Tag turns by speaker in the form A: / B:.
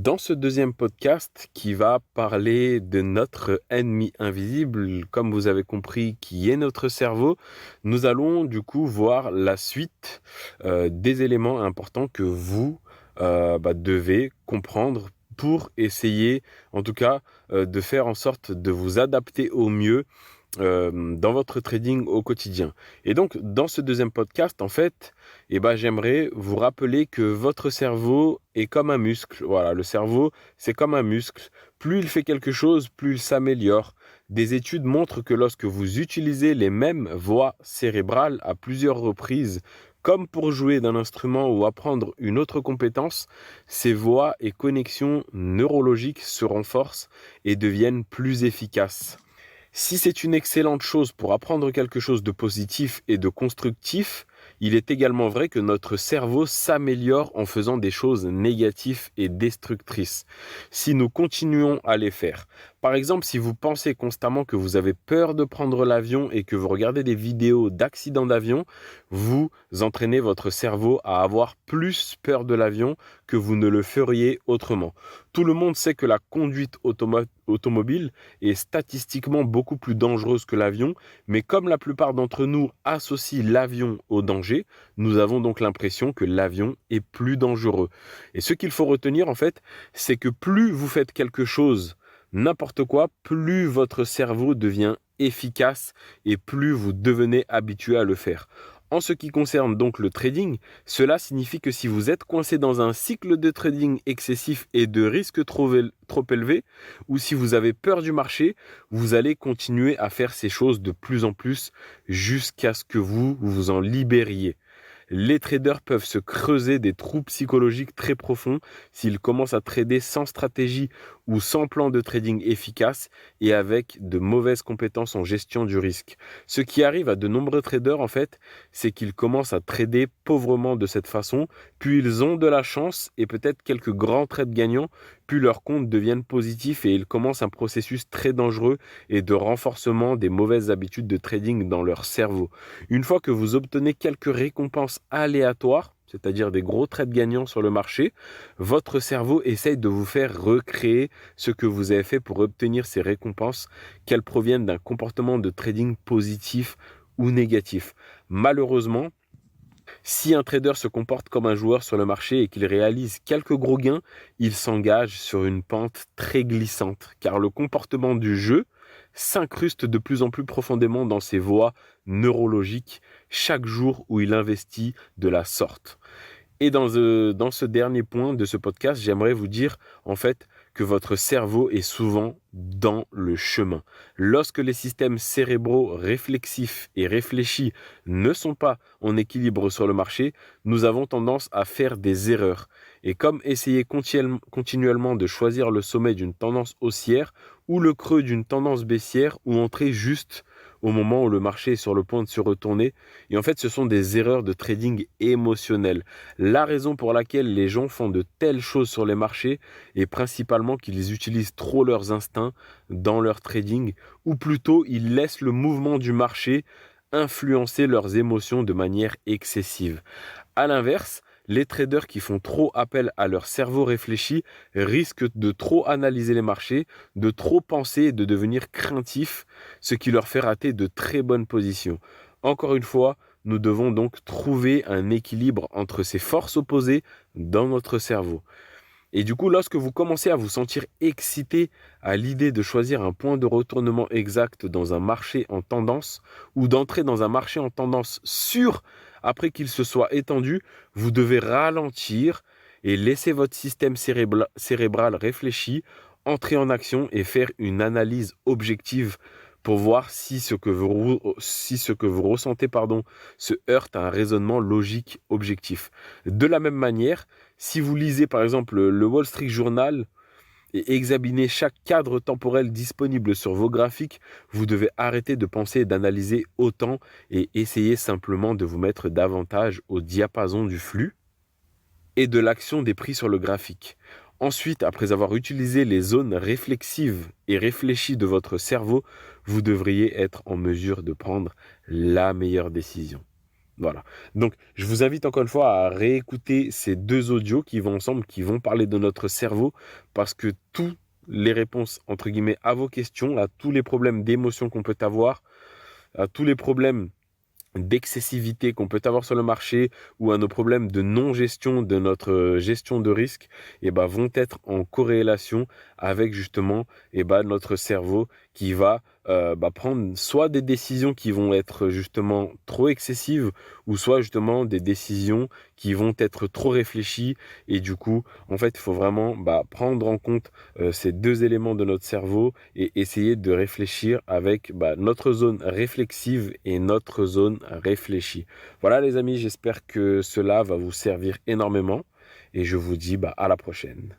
A: Dans ce deuxième podcast qui va parler de notre ennemi invisible, comme vous avez compris, qui est notre cerveau, nous allons du coup voir la suite des éléments importants que vous devez comprendre pour essayer, en tout cas, de faire en sorte de vous adapter au mieux dans votre trading au quotidien. Et donc, dans ce deuxième podcast, en fait, j'aimerais vous rappeler que votre cerveau est comme un muscle. Voilà, le cerveau, c'est comme un muscle. Plus il fait quelque chose, plus il s'améliore. Des études montrent que lorsque vous utilisez les mêmes voies cérébrales à plusieurs reprises, comme pour jouer d'un instrument ou apprendre une autre compétence, ces voies et connexions neurologiques se renforcent et deviennent plus efficaces. Si c'est une excellente chose pour apprendre quelque chose de positif et de constructif, il est également vrai que notre cerveau s'améliore en faisant des choses négatives et destructrices, si nous continuons à les faire. Par exemple, si vous pensez constamment que vous avez peur de prendre l'avion et que vous regardez des vidéos d'accidents d'avion, vous entraînez votre cerveau à avoir plus peur de l'avion que vous ne le feriez autrement. Tout le monde sait que la conduite automobile est statistiquement beaucoup plus dangereuse que l'avion, mais comme la plupart d'entre nous associent l'avion au danger, nous avons donc l'impression que l'avion est plus dangereux. Et ce qu'il faut retenir en fait, c'est que plus vous faites quelque chose, n'importe quoi, plus votre cerveau devient efficace et plus vous devenez habitué à le faire. En ce qui concerne donc le trading, cela signifie que si vous êtes coincé dans un cycle de trading excessif et de risque trop élevé, ou si vous avez peur du marché, vous allez continuer à faire ces choses de plus en plus jusqu'à ce que vous vous en libériez. Les traders peuvent se creuser des trous psychologiques très profonds s'ils commencent à trader sans stratégie ou sans plan de trading efficace et avec de mauvaises compétences en gestion du risque. Ce qui arrive à de nombreux traders en fait, c'est qu'ils commencent à trader pauvrement de cette façon, puis ils ont de la chance et peut-être quelques grands trades gagnants, puis leurs comptes deviennent positifs et ils commencent un processus très dangereux et de renforcement des mauvaises habitudes de trading dans leur cerveau. Une fois que vous obtenez quelques récompenses aléatoires, c'est-à-dire des gros trades gagnants sur le marché, votre cerveau essaye de vous faire recréer ce que vous avez fait pour obtenir ces récompenses, qu'elles proviennent d'un comportement de trading positif ou négatif. Malheureusement, si un trader se comporte comme un joueur sur le marché et qu'il réalise quelques gros gains, il s'engage sur une pente très glissante, car le comportement du jeu s'incruste de plus en plus profondément dans ses voies neurologiques chaque jour où il investit de la sorte. Et dans ce dernier point de ce podcast, j'aimerais vous dire en fait que votre cerveau est souvent dans le chemin. Lorsque les systèmes cérébraux réflexifs et réfléchis ne sont pas en équilibre sur le marché, nous avons tendance à faire des erreurs. Et comme essayer continuellement de choisir le sommet d'une tendance haussière ou le creux d'une tendance baissière ou entrer juste au moment où le marché est sur le point de se retourner. Et en fait, ce sont des erreurs de trading émotionnel. La raison pour laquelle les gens font de telles choses sur les marchés est principalement qu'ils utilisent trop leurs instincts dans leur trading, ou plutôt ils laissent le mouvement du marché influencer leurs émotions de manière excessive. À l'inverse, les traders qui font trop appel à leur cerveau réfléchi risquent de trop analyser les marchés, de trop penser et de devenir craintifs, ce qui leur fait rater de très bonnes positions. Encore une fois, nous devons donc trouver un équilibre entre ces forces opposées dans notre cerveau. Et du coup, lorsque vous commencez à vous sentir excité à l'idée de choisir un point de retournement exact dans un marché en tendance ou d'entrer dans un marché en tendance sûr après qu'il se soit étendu, vous devez ralentir et laisser votre système cérébral réfléchi, entrer en action et faire une analyse objective pour voir si ce que vous ressentez se heurte à un raisonnement logique objectif. De la même manière, si vous lisez par exemple le Wall Street Journal et examinez chaque cadre temporel disponible sur vos graphiques, vous devez arrêter de penser et d'analyser autant et essayer simplement de vous mettre davantage au diapason du flux et de l'action des prix sur le graphique. Ensuite, après avoir utilisé les zones réflexives et réfléchies de votre cerveau, vous devriez être en mesure de prendre la meilleure décision. Voilà. Donc, je vous invite encore une fois à réécouter ces 2 audios qui vont ensemble, qui vont parler de notre cerveau, parce que toutes les réponses, entre guillemets, à vos questions, à tous les problèmes d'émotion qu'on peut avoir, à tous les problèmes d'excessivité qu'on peut avoir sur le marché ou à nos problèmes de non-gestion de notre gestion de risque, vont être en corrélation avec justement notre cerveau qui va prendre soit des décisions qui vont être justement trop excessives ou soit justement des décisions qui vont être trop réfléchies. Et du coup, en fait, il faut vraiment prendre en compte ces 2 éléments de notre cerveau et essayer de réfléchir avec notre zone réflexive et notre zone réfléchie. Voilà les amis, j'espère que cela va vous servir énormément et je vous dis à la prochaine.